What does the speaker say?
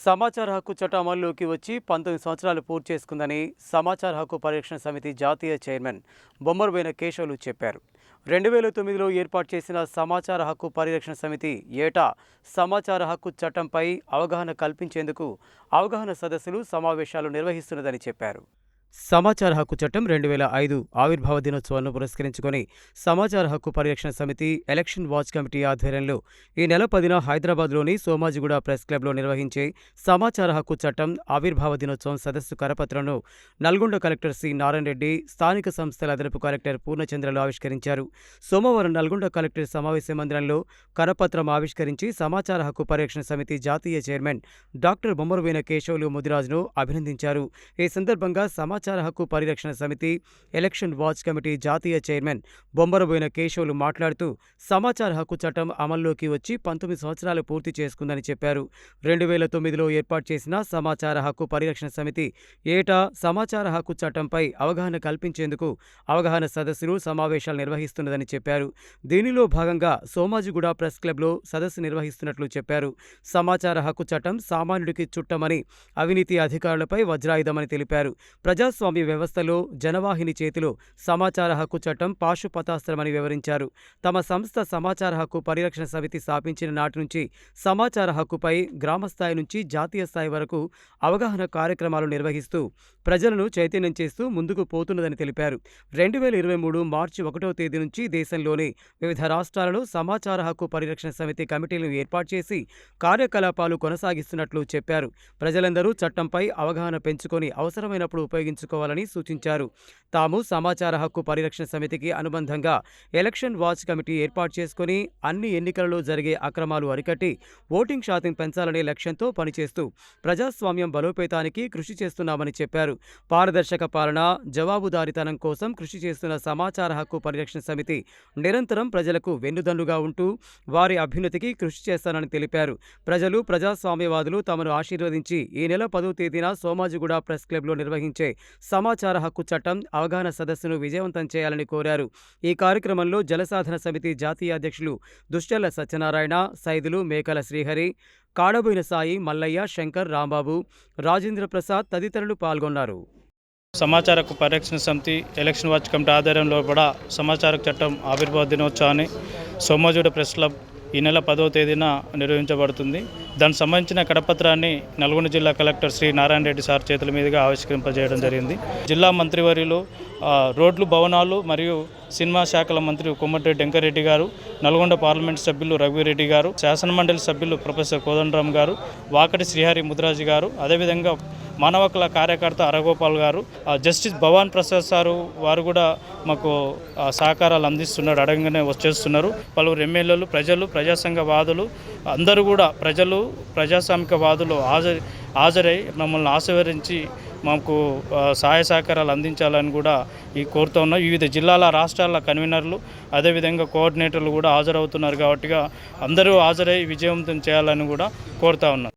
సమాచార హక్కు చట్టం అమల్లోకి వచ్చి 19 సంవత్సరాలు పూర్తి చేసుకుందని సమాచార హక్కు పరిరక్షణ సమితి జాతీయ చైర్మన్ బొమ్మరబోయిన కేశవులు చెప్పారు. 2009లో ఏర్పాటు చేసిన సమాచార హక్కు పరిరక్షణ సమితి ఏటా సమాచార హక్కు చట్టంపై అవగాహన కల్పించేందుకు అవగాహన సదస్సులు, సమావేశాలు నిర్వహిస్తున్నదని చెప్పారు. సమాచార హక్కు చట్టం 2005 ఆవిర్భావ దినోత్సవాలను పురస్కరించుకొని సమాచార హక్కు పరిరక్షణ సమితి ఎలక్షన్ వాచ్ కమిటీ ఆధ్వర్యంలో ఈ నెల 10న హైదరాబాద్లోని సోమాజిగూడ ప్రెస్ క్లబ్లో నిర్వహించే సమాచార హక్కు చట్టం ఆవిర్భావ దినోత్సవం సదస్సు కరపత్రంను నల్గొండ కలెక్టర్ సి నారాయణ రెడ్డి, స్థానిక సంస్థల అదనపు కలెక్టర్ పూర్ణచంద్రలు ఆవిష్కరించారు. సోమవారం నల్గొండ కలెక్టర్ సమావేశ మందిరంలో కరపత్రం ఆవిష్కరించి సమాచార హక్కు పరిరక్షణ సమితి జాతీయ చైర్మన్ డాక్టర్ బొమ్మరబోయిన కేశవులు ముదిరాజును అభినందించారు. ఈ సందర్భంగా సమాచార హక్కు పరిరక్షణ సమితి ఎలక్షన్ వాచ్ కమిటీ జాతీయ చైర్మన్ బొమ్మరబోయిన కేశవులు మాట్లాడుతూ సమాచార హక్కు చట్టం అమల్లోకి వచ్చి 19 సంవత్సరాలు పూర్తి చేసుకుందని చెప్పారు. 2009లో ఏర్పాటు చేసిన సమాచార హక్కు పరిరక్షణ సమితి ఏటా సమాచార హక్కు చట్టంపై అవగాహన కల్పించేందుకు అవగాహన సదస్సులు, సమావేశాలు నిర్వహిస్తున్నదని చెప్పారు. దీనిలో భాగంగా సోమాజిగూడ ప్రెస్ క్లబ్లో సదస్సు నిర్వహిస్తున్నట్లు చెప్పారు. సమాచార హక్కు చట్టం సామాన్యుడికి చుట్టమని, అవినీతి అధికారులపై వజ్రాయుధమని తెలిపారు. ప్రజాస్వామ్య వ్యవస్థలో జనవాహిని చేతిలో సమాచార హక్కు చట్టం పాశుపతాస్త్రమని వివరించారు. తమ సంస్థ సమాచార హక్కు పరిరక్షణ సమితి స్థాపించిన నాటి నుంచి సమాచార హక్కుపై గ్రామస్థాయి నుంచి జాతీయ స్థాయి వరకు అవగాహన కార్యక్రమాలు నిర్వహిస్తూ ప్రజలను చైతన్యం చేస్తూ ముందుకు పోతున్నదని తెలిపారు. 2023 మార్చి 1వ తేదీ నుంచి దేశంలోని వివిధ రాష్ట్రాలలో సమాచార హక్కు పరిరక్షణ సమితి కమిటీలను ఏర్పాటు చేసి కార్యకలాపాలు కొనసాగిస్తున్నట్లు చెప్పారు. ప్రజలందరూ చట్టంపై అవగాహన పెంచుకొని అవసరమైనప్పుడు ఉపయోగించుకోవాలని సూచించారు. తాము సమాచార హక్కు పరిరక్షణ సమితికి అనుబంధంగా ఎలక్షన్ వాచ్ కమిటీ ఏర్పాటు చేసుకుని అన్ని ఎన్నికలలో జరిగే అక్రమాలు అరికట్టి ఓటింగ్ శాతం పెంచాలనే లక్ష్యంతో పనిచేస్తూ ప్రజాస్వామ్యం బలోపేతానికి కృషి చేస్తున్నామని చెప్పారు. పారదర్శక పాలన, జవాబుదారీతనం కోసం కృషి చేస్తున్న సమాచార హక్కు పరిరక్షణ సమితి నిరంతరం ప్రజలకు వెన్నుదన్నుగా ఉంటూ వారి అభ్యున్నతికి కృషి చేస్తానని తెలిపారు. ప్రజలు, ప్రజాస్వామ్యవాదులు తమను ఆశీర్వదించి ఈ నెల 10వ తేదీన సోమాజిగూడ ప్రెస్ క్లబ్లో నిర్వహించే సమాచార హక్కు చట్టం అవగాహన సదస్సును విజయవంతం చేయాలని కోరారు. ఈ కార్యక్రమంలో జలసాధన సమితి జాతీయ అధ్యక్షులు దుశ్చల్ల సత్యనారాయణ, సైదులు మేకల శ్రీహరి, కాడబోయిన సాయి, మల్లయ్య, శంకర్, రాంబాబు, రాజేంద్ర ప్రసాద్ తదితరులు పాల్గొన్నారు. సమాచార హక్కు పరిరక్షణ సమితి ఎలక్షన్ వాచ్ కమిటీ ఆధ్వర్యంలో కూడా సమాచార చట్టం ఆవిర్భావ దినోత్సవాన్ని సోమాజిగూడ ప్రెస్ క్లబ్ ఈ నెల 10వ తేదీన నిర్వహించబడుతుంది. దానికి సంబంధించిన కరపత్రాన్ని నల్గొండ జిల్లా కలెక్టర్ శ్రీ నారాయణ రెడ్డి సార్ చేతుల మీదుగా ఆవిష్కరింపజేయడం జరిగింది. జిల్లా మంత్రివర్యులు, రోడ్లు, భవనాలు మరియు సినిమా శాఖల మంత్రి కోమటిరెడ్డి వెంకరెడ్డి గారు, నల్గొండ పార్లమెంటు సభ్యులు రఘువీరెడ్డి గారు, శాసనమండలి సభ్యులు ప్రొఫెసర్ కోదండరామ్ గారు, వాకటి శ్రీహరి ముదిరాజు గారు, అదేవిధంగా మానవ హక్కుల కార్యకర్త అరగోపాల్ గారు, జస్టిస్ భవాన్ ప్రసాద్ సారు వారు కూడా మాకు సహకారాలు అందిస్తున్నారు, అడగగానే వచ్చేస్తున్నారు. పలువురు ఎమ్మెల్యేలు, ప్రజలు, ప్రజాసంఘవాదులు అందరూ కూడా ప్రజలు, ప్రజాస్వామికవాదులు హాజరై మమ్మల్ని ఆశీర్వదించి మాకు సహాయ సహకారాలు అందించాలని కూడా కోరుతూ ఉన్నాం. వివిధ జిల్లాల, రాష్ట్రాల కన్వీనర్లు, అదేవిధంగా కోఆర్డినేటర్లు కూడా హాజరవుతున్నారు. కాబట్టి అందరూ హాజరై విజయవంతం చేయాలని కూడా కోరుతూ ఉన్నాం.